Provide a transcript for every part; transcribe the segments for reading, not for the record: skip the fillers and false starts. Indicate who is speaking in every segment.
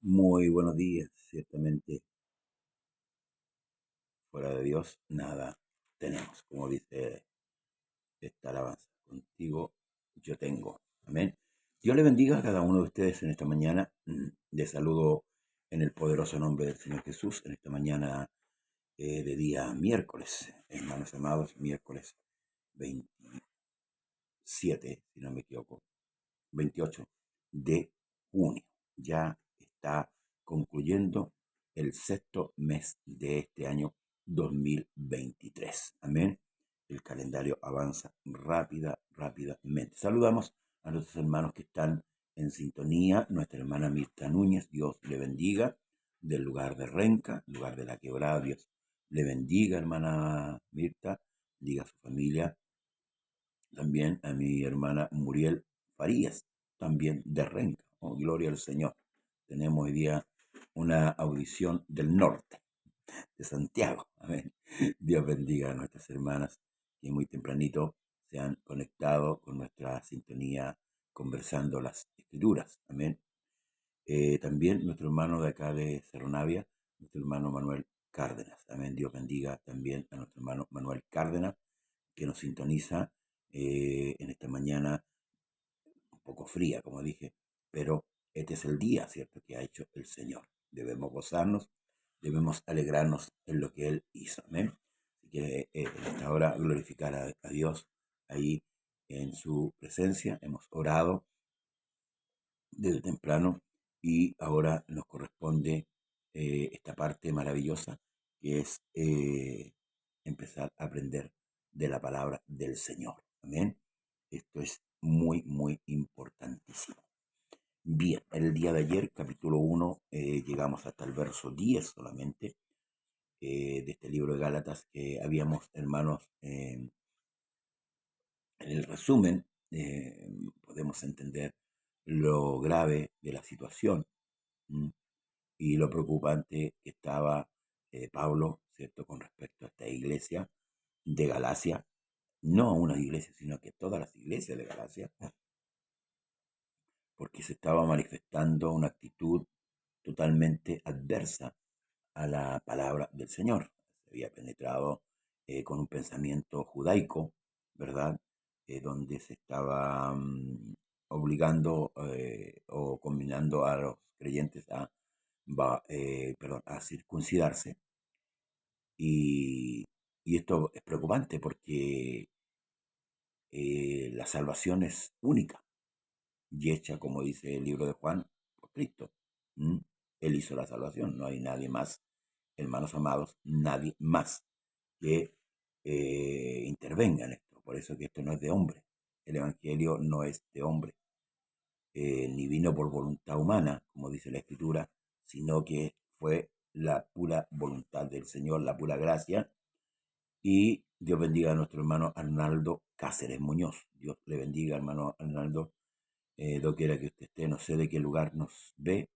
Speaker 1: Muy buenos días. Ciertamente, fuera de Dios, nada tenemos. Como dice esta alabanza, contigo yo tengo. Amén. Dios le bendiga a cada uno de ustedes en esta mañana. Les saludo en el poderoso nombre del Señor Jesús en esta mañana de día miércoles. Hermanos amados, miércoles 27, si no me equivoco, 28 de junio. Ya está concluyendo el sexto mes de este año 2023. Amén. El calendario avanza rápidamente. Saludamos a nuestros hermanos que están en sintonía. Nuestra hermana Mirta Núñez, Dios le bendiga, del lugar de Renca, lugar de la Quebrada. Dios le bendiga, hermana Mirta, diga a su familia. También a mi hermana Muriel Farías, también de Renca. Oh, gloria al Señor. Tenemos hoy día una audición del norte, de Santiago. Amén. Dios bendiga a nuestras hermanas que muy tempranito se han conectado con nuestra sintonía conversando las escrituras. Amén. También nuestro hermano de acá de Cerro Navia, nuestro hermano Manuel Cárdenas. Amén. Dios bendiga también a nuestro hermano Manuel Cárdenas, que nos sintoniza en esta mañana un poco fría, como dije, pero este es el día, ¿cierto?, que ha hecho el Señor. Debemos gozarnos, debemos alegrarnos en lo que Él hizo. Amén. Así que en esta hora glorificar a Dios ahí en su presencia. Hemos orado desde temprano y ahora nos corresponde esta parte maravillosa que es empezar a aprender de la palabra del Señor. Amén. Esto es muy importantísimo. Bien, el día de ayer, capítulo 1, llegamos hasta el verso 10 solamente de este libro de Gálatas que habíamos, hermanos, en el resumen podemos entender lo grave de la situación y lo preocupante que estaba Pablo, ¿cierto?, con respecto a esta iglesia de Galacia, no una iglesia, sino que todas las iglesias de Galacia, porque se estaba manifestando una actitud totalmente adversa a la palabra del Señor. Se había penetrado con un pensamiento judaico, ¿verdad? Donde se estaba obligando o combinando a los creyentes a circuncidarse. Y, y esto es preocupante porque la salvación es única y hecha, como dice el libro de Juan, por Cristo. ¿Mm? Él hizo la salvación, no hay nadie más, hermanos amados, nadie más que intervenga en esto. Por eso que esto no es de hombre. El Evangelio no es de hombre, ni vino por voluntad humana, como dice la Escritura, sino que fue la pura voluntad del Señor, la pura gracia. Y Dios bendiga a nuestro hermano Arnaldo Cáceres Muñoz. Dios le bendiga, hermano Arnaldo, doquiera que usted esté. No sé de qué lugar nos ve,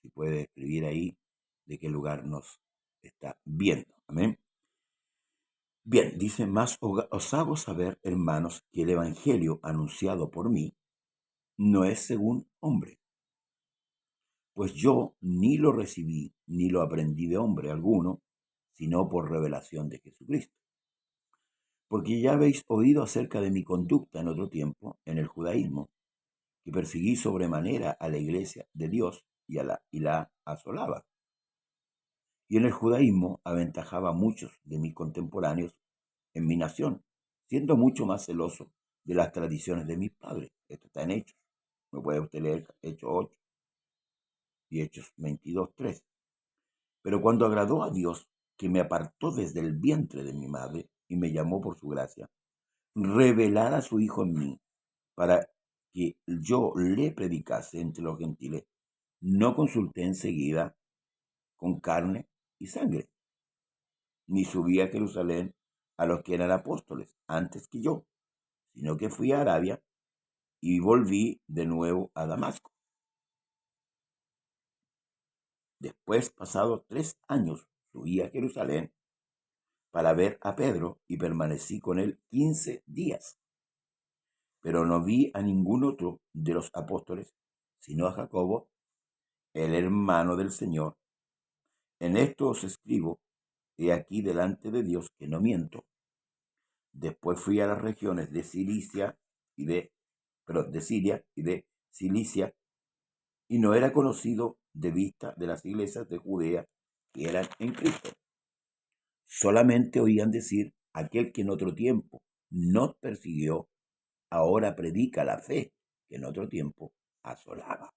Speaker 1: si puede escribir ahí de qué lugar nos está viendo. Amén. Bien, dice, más os hago saber, hermanos, que el evangelio anunciado por mí no es según hombre, pues yo ni lo recibí ni lo aprendí de hombre alguno, sino por revelación de Jesucristo. Porque ya habéis oído acerca de mi conducta en otro tiempo en el judaísmo, que perseguí sobremanera a la iglesia de Dios y la asolaba. Y en el judaísmo aventajaba a muchos de mis contemporáneos en mi nación, siendo mucho más celoso de las tradiciones de mis padres. Esto está en Hechos. Me puede usted leer Hechos 8 y Hechos 22:3. Pero cuando agradó a Dios, que me apartó desde el vientre de mi madre y me llamó por su gracia, revelar a su Hijo en mí, para que yo le predicase entre los gentiles, no consulté enseguida con carne y sangre, ni subí a Jerusalén a los que eran apóstoles antes que yo, sino que fui a Arabia y volví de nuevo a Damasco. Después, pasados 3 años, subí a Jerusalén para ver a Pedro y permanecí con él 15 días. Pero no vi a ningún otro de los apóstoles, sino a Jacobo, el hermano del Señor. En esto os escribo, he aquí delante de Dios que no miento. Después fui a las regiones de Siria y de Cilicia, y no era conocido de vista de las iglesias de Judea que eran en Cristo. Solamente oían decir, aquel que en otro tiempo nos persiguió, ahora predica la fe que en otro tiempo asolaba.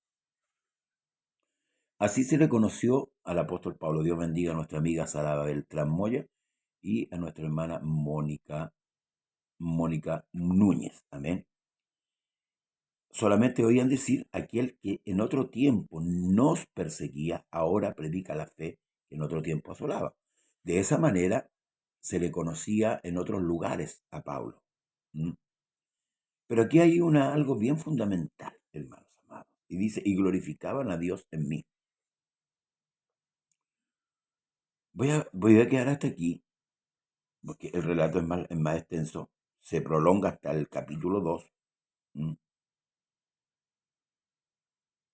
Speaker 1: Así se le conoció al apóstol Pablo. Dios bendiga a nuestra amiga Sara Beltrán Moya y a nuestra hermana Mónica Núñez. Amén. Solamente oían decir, aquel que en otro tiempo nos perseguía, ahora predica la fe que en otro tiempo asolaba. De esa manera se le conocía en otros lugares a Pablo. Pero aquí hay algo bien fundamental, hermanos amados. Y dice, y glorificaban a Dios en mí. Voy a quedar hasta aquí, porque el relato es más extenso. Se prolonga hasta el capítulo 2.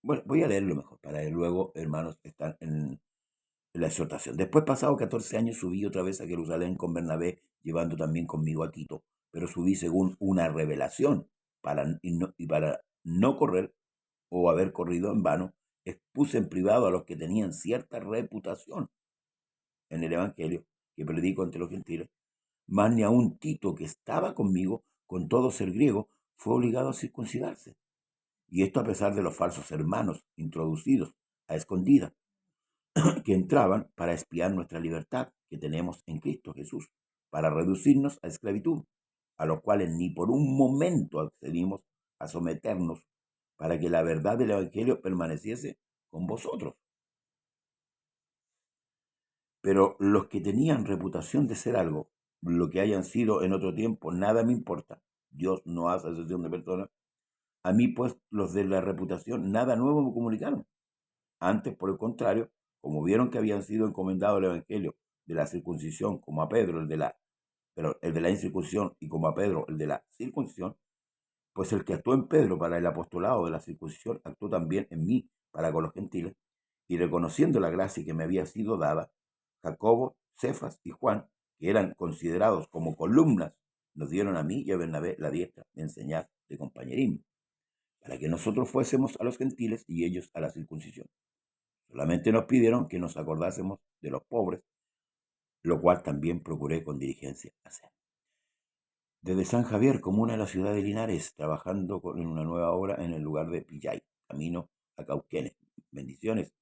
Speaker 1: Bueno, voy a leerlo mejor, para que luego, hermanos, están en la exhortación. Después, pasado 14 años, subí otra vez a Jerusalén con Bernabé, llevando también conmigo a Tito, pero subí según una revelación, para no correr o haber corrido en vano, expuse en privado a los que tenían cierta reputación en el Evangelio que predico entre los gentiles, mas ni aun Tito, que estaba conmigo, con todo ser griego, fue obligado a circuncidarse. Y esto a pesar de los falsos hermanos introducidos a escondidas, que entraban para espiar nuestra libertad que tenemos en Cristo Jesús, para reducirnos a esclavitud, a los cuales ni por un momento accedimos a someternos, para que la verdad del Evangelio permaneciese con vosotros. Pero los que tenían reputación de ser algo, lo que hayan sido en otro tiempo, nada me importa. Dios no hace excepción de personas. A mí, pues, los de la reputación, nada nuevo me comunicaron. Antes, por el contrario, como vieron que habían sido encomendados el Evangelio de la circuncisión, como a Pedro el de la incircuncisión, y como a Pedro el de la circuncisión, pues el que actuó en Pedro para el apostolado de la circuncisión, actuó también en mí para con los gentiles, y reconociendo la gracia que me había sido dada, Jacobo, Cefas y Juan, que eran considerados como columnas, nos dieron a mí y a Bernabé la diestra de enseñar de compañerismo, para que nosotros fuésemos a los gentiles y ellos a la circuncisión. Solamente nos pidieron que nos acordásemos de los pobres, lo cual también procuré con diligencia hacer. Desde San Javier, comuna de la ciudad de Linares, trabajando en una nueva obra en el lugar de Pillay, camino a Cauquenes. Bendiciones,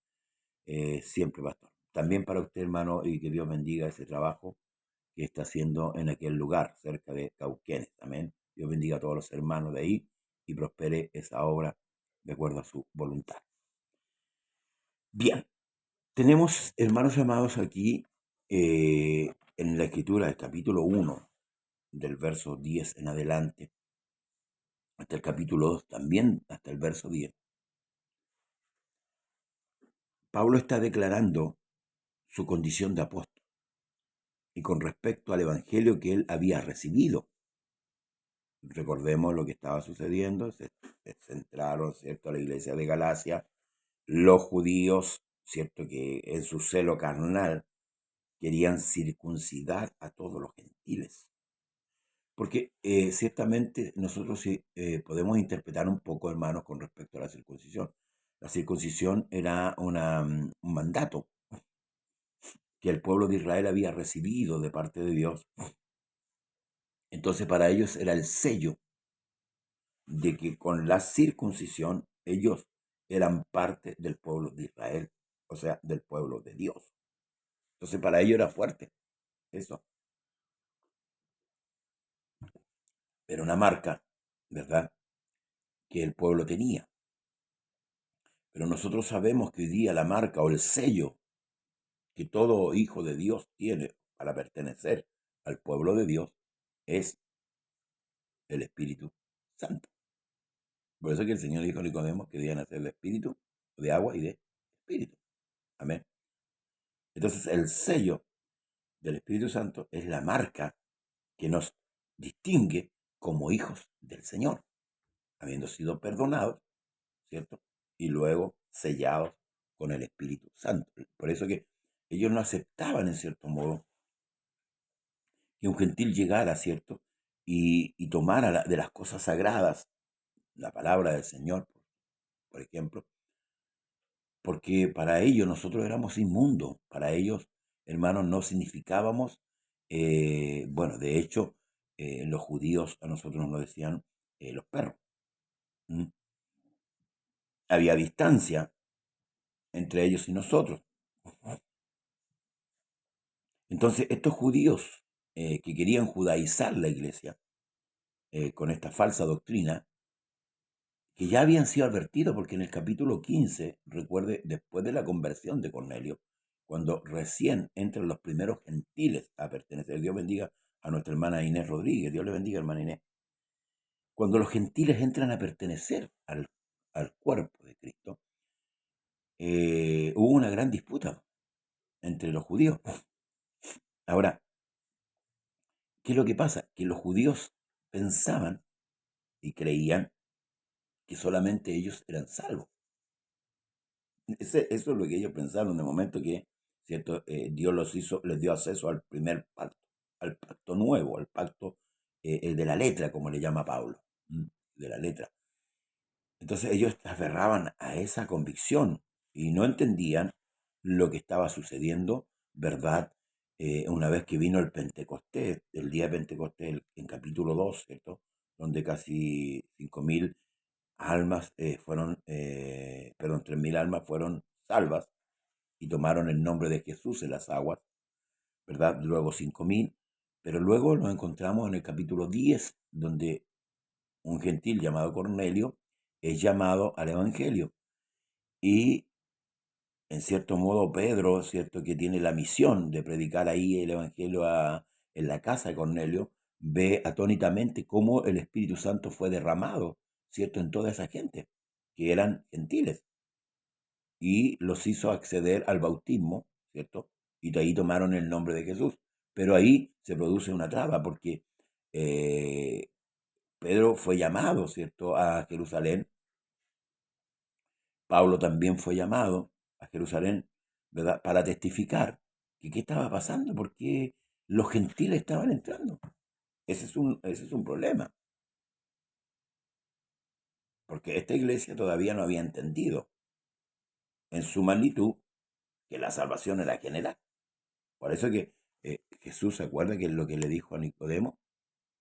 Speaker 1: siempre, pastor. También para usted, hermano, y que Dios bendiga ese trabajo que está haciendo en aquel lugar, cerca de Cauquenes. Amén. Dios bendiga a todos los hermanos de ahí y prospere esa obra de acuerdo a su voluntad. Bien, tenemos, hermanos amados, aquí en la escritura del capítulo 1, del verso 10 en adelante, hasta el capítulo 2, también hasta el verso 10. Pablo está declarando su condición de apóstol y con respecto al evangelio que él había recibido. Recordemos lo que estaba sucediendo, se entraron, ¿cierto?, a la iglesia de Galacia, los judíos, ¿cierto?, que en su celo carnal querían circuncidar a todos los gentiles. Porque ciertamente nosotros podemos interpretar un poco, hermanos, con respecto a la circuncisión. La circuncisión era un mandato que el pueblo de Israel había recibido de parte de Dios. Entonces para ellos era el sello de que con la circuncisión Ellos eran parte del pueblo de Israel, o sea, del pueblo de Dios. Entonces para ellos era fuerte eso. Era una marca, ¿verdad?, que el pueblo tenía. Pero nosotros sabemos que hoy día la marca o el sello que todo hijo de Dios tiene para pertenecer al pueblo de Dios es el Espíritu Santo. Por eso que el Señor dijo a Nicodemo que debían nacer de espíritu, de agua y de espíritu. Amén. Entonces el sello del Espíritu Santo es la marca que nos distingue como hijos del Señor, habiendo sido perdonados, ¿cierto? Y luego sellados con el Espíritu Santo. Por eso que ellos no aceptaban, en cierto modo, que un gentil llegara, ¿cierto? Y tomara de las cosas sagradas, la palabra del Señor, por ejemplo, porque para ellos nosotros éramos inmundos, para ellos, hermanos, no significábamos, bueno, de hecho, los judíos a nosotros nos decían los perros. ¿Mm? Había distancia entre ellos y nosotros. Entonces, estos judíos que querían judaizar la iglesia con esta falsa doctrina, que ya habían sido advertidos, porque en el capítulo 15, recuerde, después de la conversión de Cornelio, cuando recién entran los primeros gentiles a pertenecer, Dios bendiga a nuestra hermana Inés Rodríguez, Dios le bendiga, hermana Inés, cuando los gentiles entran a pertenecer al cuerpo de Cristo, hubo una gran disputa entre los judíos. Ahora, ¿qué es lo que pasa? Que los judíos pensaban y creían que solamente ellos eran salvos. Eso es lo que ellos pensaron de momento que, ¿cierto? Dios les dio acceso al primer pacto, al pacto nuevo, al pacto de la letra, como le llama Pablo, de la letra. Entonces ellos se aferraban a esa convicción y no entendían lo que estaba sucediendo, ¿verdad? Una vez que vino el Pentecostés, el día de Pentecostés, en capítulo 2, ¿cierto? Donde casi 5.000 almas perdón, 3.000 almas fueron salvas y tomaron el nombre de Jesús en las aguas, ¿verdad? Luego 5.000, pero luego nos encontramos en el capítulo 10, donde un gentil llamado Cornelio es llamado al Evangelio. Y en cierto modo Pedro, ¿cierto?, que tiene la misión de predicar ahí el Evangelio en la casa de Cornelio, ve atónitamente cómo el Espíritu Santo fue derramado, ¿cierto?, en toda esa gente, que eran gentiles, y los hizo acceder al bautismo, ¿cierto? Y de ahí tomaron el nombre de Jesús. Pero ahí se produce una traba, porque eh, Pedro fue llamado, ¿cierto?, a Jerusalén. Pablo también fue llamado a Jerusalén, ¿verdad?, para testificar que qué estaba pasando, porque los gentiles estaban entrando. Ese es un problema, porque esta iglesia todavía no había entendido en su magnitud que la salvación era general. Por eso que Jesús, ¿se acuerda que es lo que le dijo a Nicodemo?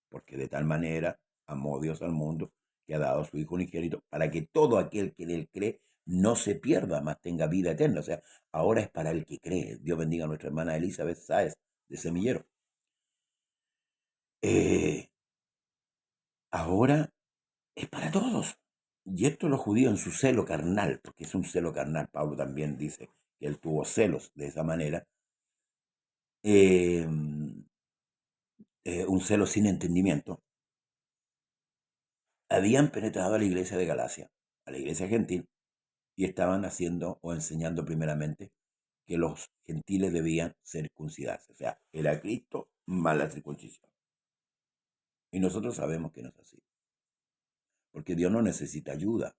Speaker 1: Porque de tal manera amó Dios al mundo que ha dado a su Hijo unigénito para que todo aquel que en él cree no se pierda, mas tenga vida eterna. O sea, ahora es para el que cree. Dios bendiga a nuestra hermana Elizabeth Sáez de Semillero. Eh, Ahora es para todos. Y esto los judíos en su celo carnal, porque es un celo carnal, Pablo también dice que él tuvo celos de esa manera, eh, un celo sin entendimiento, habían penetrado a la iglesia de Galacia, a la iglesia gentil, y estaban haciendo o enseñando primeramente que los gentiles debían circuncidarse. O sea, era Cristo más la circuncisión. Y nosotros sabemos que no es así. Porque Dios no necesita ayuda.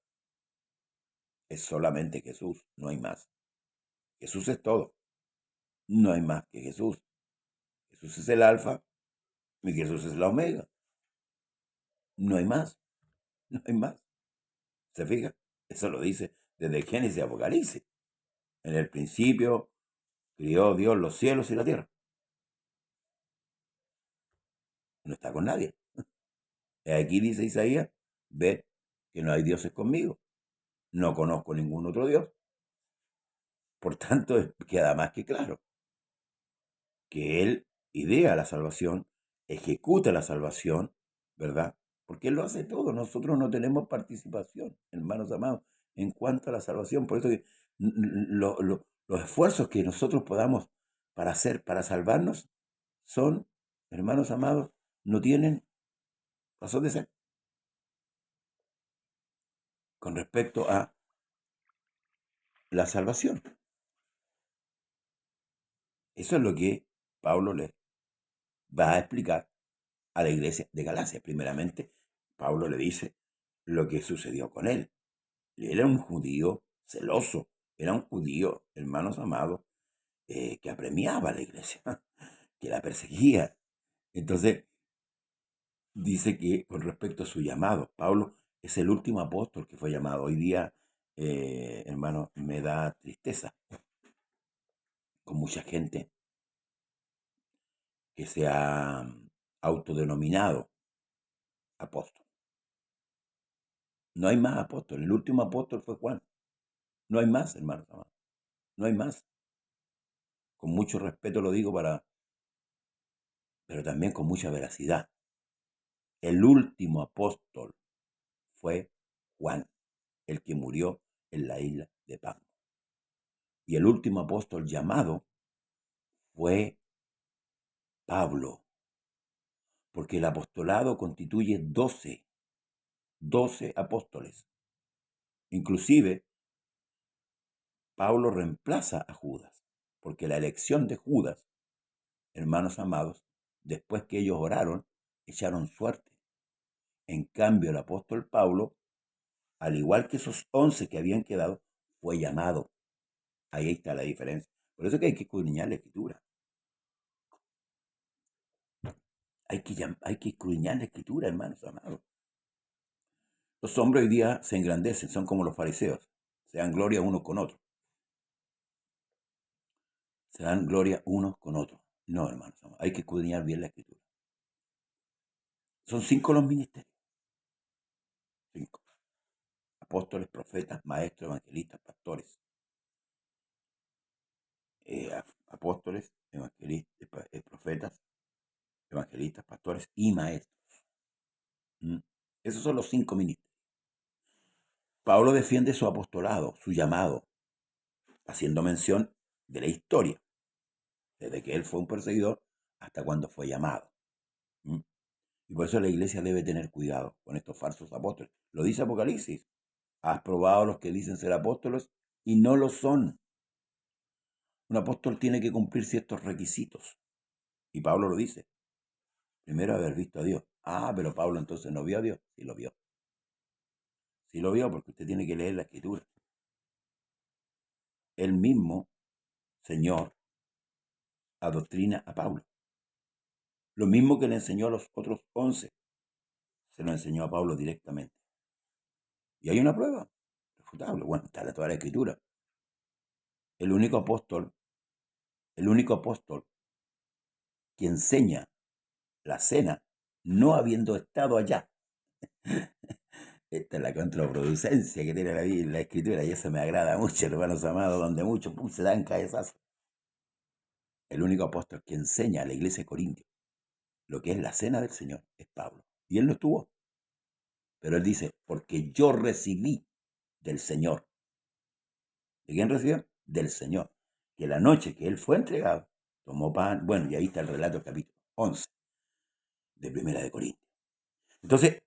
Speaker 1: Es solamente Jesús, no hay más. Jesús es todo. No hay más que Jesús. Jesús es el alfa y Jesús es la omega. No hay más. No hay más. ¿Se fija? Eso lo dice desde Génesis y Apocalipsis. En el principio crió Dios los cielos y la tierra. No está con nadie. Aquí dice Isaías, ve que no hay dioses conmigo. no conozco ningún otro Dios. Por tanto, queda más que claro que Él idea la salvación, ejecuta la salvación, ¿verdad? Porque Él lo hace todo. Nosotros no tenemos participación, hermanos amados, en cuanto a la salvación. Por eso que los esfuerzos que nosotros podamos para hacer, para salvarnos, son, hermanos amados, no tienen razón de ser con respecto a la salvación. Eso es lo que Pablo le va a explicar a la iglesia de Galacia. Primeramente, Pablo le dice lo que sucedió con él. Él era un judío celoso, era un judío, hermanos amados, que apremiaba a la iglesia, que la perseguía. Entonces, dice que con respecto a su llamado, Pablo es el último apóstol que fue llamado. Hoy día, hermano, me da tristeza con mucha gente que se ha autodenominado apóstol. No hay más apóstol. El último apóstol fue Juan. No hay más, hermanos amados. No hay más. Con mucho respeto lo digo pero también con mucha veracidad. El último apóstol fue Juan, el que murió en la isla de Patmos. Y el último apóstol llamado fue Pablo, porque el apostolado constituye 12 apóstoles. Inclusive, Pablo reemplaza a Judas, porque la elección de Judas, hermanos amados, después que ellos oraron, echaron suerte. En cambio, el apóstol Pablo, al igual que esos 11 que habían quedado, fue llamado. Ahí está la diferencia. Por eso que hay que escudriñar la escritura. Hay que escudriñar la escritura, hermanos amados. Los hombres hoy día se engrandecen, son como los fariseos. Se dan gloria unos con otros. Se dan gloria unos con otros. No, hermanos amados. Hay que escudriñar bien la escritura. Son 5 los ministerios. 5. Apóstoles, profetas, maestros, evangelistas, pastores. Apóstoles, evangelistas, profetas, evangelistas, pastores y maestros. Esos son los 5 ministerios. Pablo defiende su apostolado, su llamado, haciendo mención de la historia, desde que él fue un perseguidor hasta cuando fue llamado. Y por eso la iglesia debe tener cuidado con estos falsos apóstoles. Lo dice Apocalipsis. Has probado a los que dicen ser apóstoles y no lo son. Un apóstol tiene que cumplir ciertos requisitos. Y Pablo lo dice. Primero haber visto a Dios. Pero Pablo entonces no vio a Dios. Sí lo vio. Sí lo vio porque usted tiene que leer la escritura. El mismo Señor adoctrina a Pablo. Lo mismo que le enseñó a los otros 11, se lo enseñó a Pablo directamente. Y hay una prueba refutable. Bueno, está toda la escritura. El único apóstol que enseña la cena no habiendo estado allá. Esta es la contraproducencia que tiene la escritura y eso me agrada mucho, hermanos amados, donde muchos se dan cabezazos. El único apóstol que enseña a la iglesia de Corintios lo que es la cena del Señor es Pablo. Y él no estuvo. Pero él dice, porque yo recibí del Señor. ¿De quién recibió? Del Señor. Que la noche que él fue entregado, tomó pan. Bueno, y ahí está el relato del capítulo 11 de Primera de Corintios. Entonces,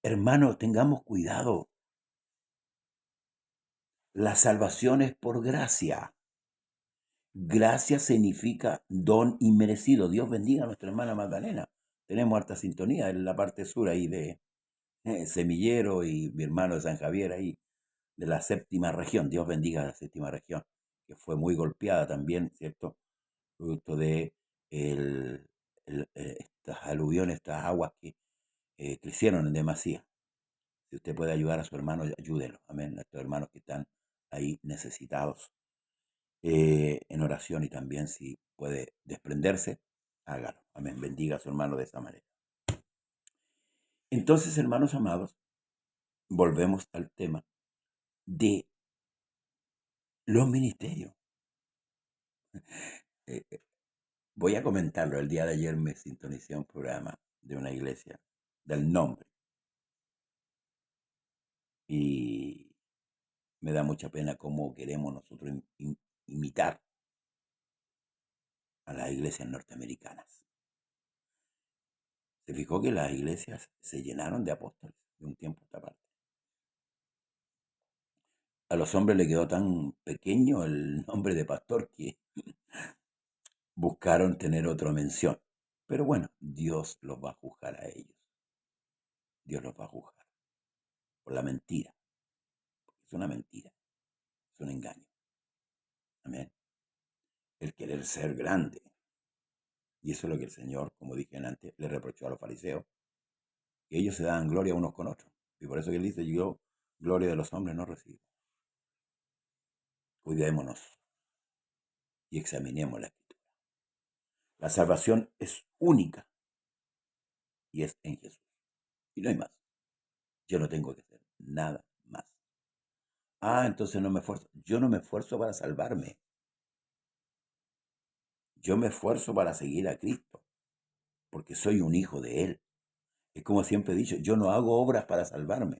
Speaker 1: hermanos, tengamos cuidado. La salvación es por gracia. Gracia significa don inmerecido. Dios bendiga a nuestra hermana Magdalena. Tenemos harta sintonía en la parte sur ahí de Semillero y mi hermano de San Javier ahí, de la séptima región. Dios bendiga a la séptima región, que fue muy golpeada también, ¿cierto? Producto de estas aluviones, estas aguas que crecieron en demasía. Si usted puede ayudar a su hermano, ayúdelo. Amén. A estos hermanos que están ahí necesitados en oración y también si puede desprenderse, hágalo. Amén. Bendiga a su hermano de esa manera. Entonces, hermanos amados, volvemos al tema de los ministerios. Eh, eh, Voy a comentarlo. El día de ayer me sintonicé un programa de una iglesia del nombre y me da mucha pena cómo queremos nosotros imitar a las iglesias norteamericanas. Se fijó que las iglesias se llenaron de apóstoles de un tiempo a esta parte. A los hombres le quedó tan pequeño el nombre de pastor que buscaron tener otra mención. Pero bueno, Dios los va a juzgar a ellos. Dios los va a juzgar por la mentira. Es una mentira, es un engaño. Amén. El querer ser grande. Y eso es lo que el Señor, como dije antes, le reprochó a los fariseos. Que ellos se daban gloria unos con otros. Y por eso que él dice, yo gloria de los hombres no recibo. Cuidémonos y examinemos la escritura. La salvación es única y es en Jesús. Y no hay más. Yo no tengo que hacer nada más. Ah, entonces no me esfuerzo. Yo no me esfuerzo para salvarme. Yo me esfuerzo para seguir a Cristo, porque soy un hijo de Él. Es como siempre he dicho, yo no hago obras para salvarme.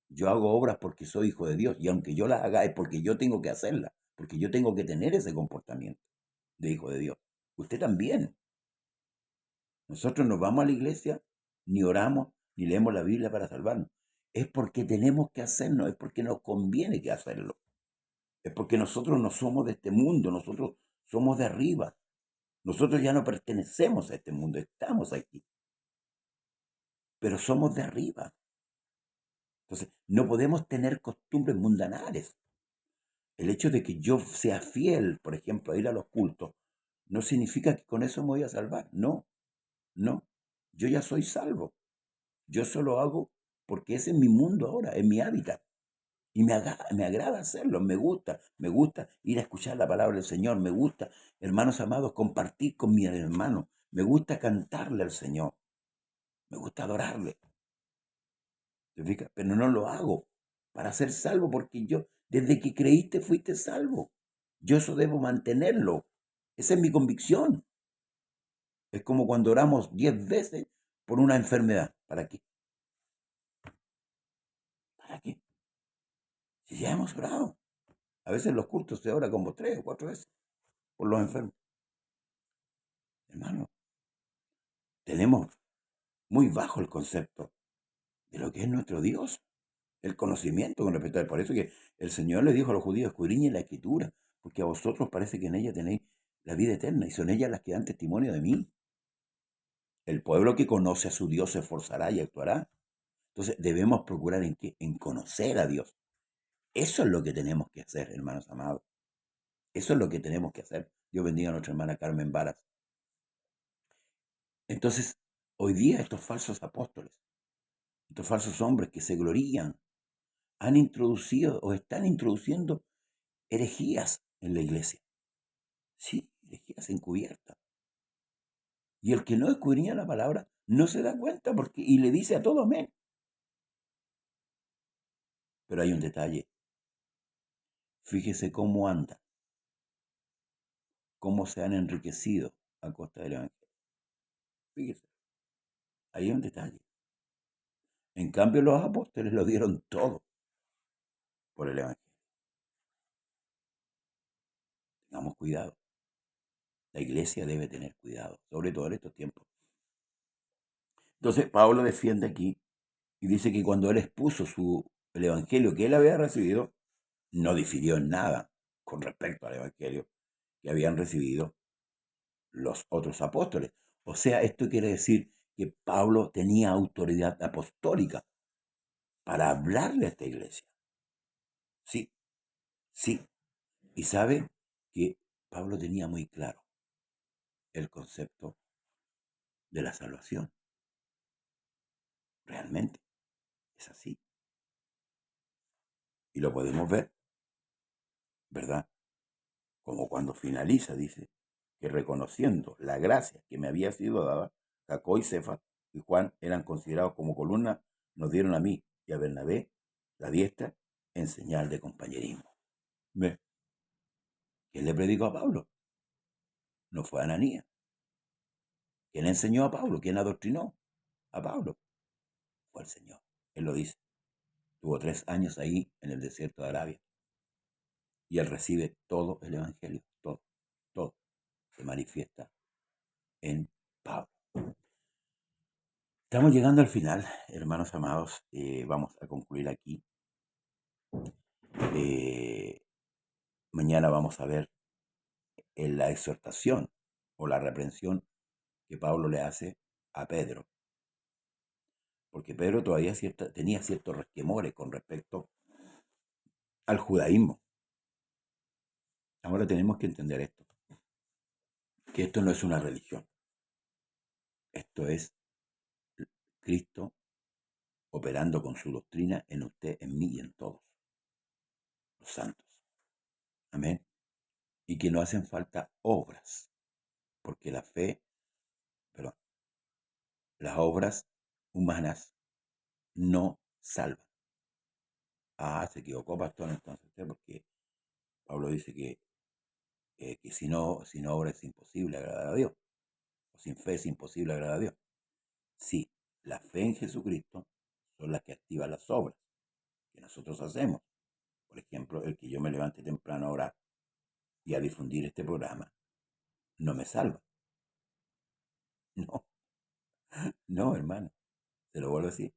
Speaker 1: Yo hago obras porque soy hijo de Dios. Y aunque yo las haga es porque yo tengo que hacerlas, porque yo tengo que tener ese comportamiento de hijo de Dios. Usted también. Nosotros no vamos a la iglesia, ni oramos, ni leemos la Biblia para salvarnos. Es porque tenemos que hacerlo, es porque nos conviene que hacerlo. Es porque nosotros no somos de este mundo, nosotros somos de arriba. Nosotros ya no pertenecemos a este mundo, estamos aquí, pero somos de arriba. Entonces, no podemos tener costumbres mundanales. El hecho de que yo sea fiel, por ejemplo, a ir a los cultos, no significa que con eso me voy a salvar. No, no. Yo ya soy salvo. Yo solo hago porque ese es mi mundo ahora, es mi hábitat. Y me agrada hacerlo, me gusta ir a escuchar la palabra del Señor, me gusta, hermanos amados, compartir con mis hermanos, me gusta cantarle al Señor, me gusta adorarle. ¿Te fijas? Pero no lo hago para ser salvo, porque yo, desde que creíste, fuiste salvo. Yo eso debo mantenerlo. Esa es mi convicción. Es como cuando oramos 10 veces por una enfermedad. ¿Para qué? ¿Para qué? Si ya hemos orado. A veces los cultos se ora como 3 o 4 veces por los enfermos. Hermano, tenemos muy bajo el concepto de lo que es nuestro Dios, el conocimiento con respecto a él. Por eso que el Señor le dijo a los judíos, escudriñen la escritura, porque a vosotros parece que en ella tenéis la vida eterna y son ellas las que dan testimonio de mí. El pueblo que conoce a su Dios se esforzará y actuará. Entonces debemos procurar en qué? En conocer a Dios. Eso es lo que tenemos que hacer, hermanos amados. Eso es lo que tenemos que hacer. Dios bendiga a nuestra hermana Carmen Varas. Entonces, hoy día estos falsos apóstoles, estos falsos hombres que se glorían, han introducido o están introduciendo herejías en la iglesia. Sí, herejías encubiertas. Y el que no escudriña la palabra no se da cuenta y le dice a todo amén. Pero hay un detalle. Fíjese cómo anda, cómo se han enriquecido a costa del evangelio. Fíjese, ahí hay un detalle. En cambio, los apóstoles lo dieron todo por el evangelio. Tengamos cuidado. La iglesia debe tener cuidado, sobre todo en estos tiempos. Entonces, Pablo defiende aquí y dice que cuando él expuso el evangelio que él había recibido, no difirió en nada con respecto al evangelio que habían recibido los otros apóstoles. O sea, esto quiere decir que Pablo tenía autoridad apostólica para hablarle a esta iglesia. Sí, sí. Y sabe que Pablo tenía muy claro el concepto de la salvación. Realmente es así. Y lo podemos ver, ¿verdad? Como cuando finaliza, dice, que reconociendo la gracia que me había sido dada, Jacob y Cefas y Juan eran considerados como columnas, nos dieron a mí y a Bernabé la diestra en señal de compañerismo. ¿Ve? ¿Quién le predicó a Pablo? No fue Ananías. ¿Quién enseñó a Pablo? ¿Quién adoctrinó a Pablo? Fue el Señor. Él lo dice. Tuvo 3 años ahí en el desierto de Arabia. Y él recibe todo el Evangelio. Todo. Todo. Se manifiesta en Pablo. Estamos llegando al final, hermanos amados. Vamos a concluir aquí. Mañana vamos a ver la exhortación o la reprensión que Pablo le hace a Pedro. Porque Pedro todavía tenía ciertos resquemores con respecto al judaísmo. Ahora tenemos que entender esto, que esto no es una religión. Esto es Cristo operando con su doctrina en usted, en mí y en todos los santos. Amén. Y que no hacen falta obras, porque la fe, perdón, las obras humanas no salvan. Se equivocó, pastor, entonces, porque Pablo dice que sin obra es imposible agradar a Dios, o sin fe es imposible agradar a Dios. Sí, la fe en Jesucristo son las que activan las obras que nosotros hacemos. Por ejemplo, el que yo me levante temprano a orar y a difundir este programa, no me salva. No, no, hermano, te lo vuelvo a decir.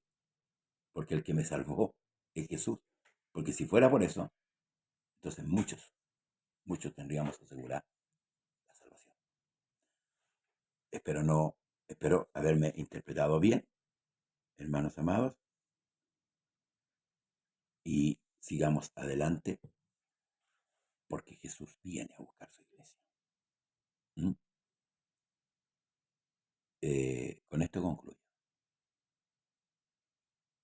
Speaker 1: Porque el que me salvó es Jesús. Porque si fuera por eso, entonces muchos tendríamos asegurada la salvación. Espero haberme interpretado bien, hermanos amados, y sigamos adelante porque Jesús viene a buscar su iglesia. Con esto concluyo.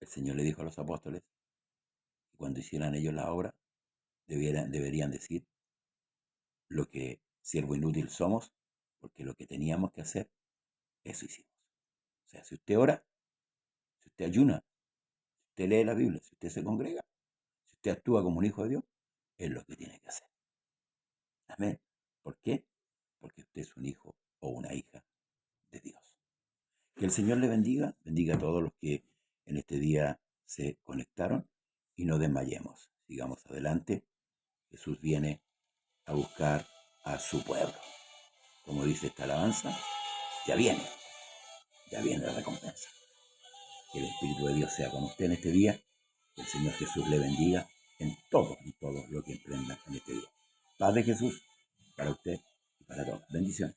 Speaker 1: El Señor le dijo a los apóstoles que cuando hicieran ellos la obra, deberían decir lo que siervo inútil somos, porque lo que teníamos que hacer, eso hicimos. O sea, si usted ora, si usted ayuna, si usted lee la Biblia, si usted se congrega, si usted actúa como un hijo de Dios, es lo que tiene que hacer. Amén. ¿Por qué? Porque usted es un hijo o una hija de Dios. Que el Señor le bendiga a todos los que en este día se conectaron y no desmayemos. Sigamos adelante. Jesús viene a buscar a su pueblo. Como dice esta alabanza, ya viene la recompensa. Que el Espíritu de Dios sea con usted en este día. Que el Señor Jesús le bendiga en todo lo que emprenda en este día. Paz de Jesús para usted y para todos. Bendiciones.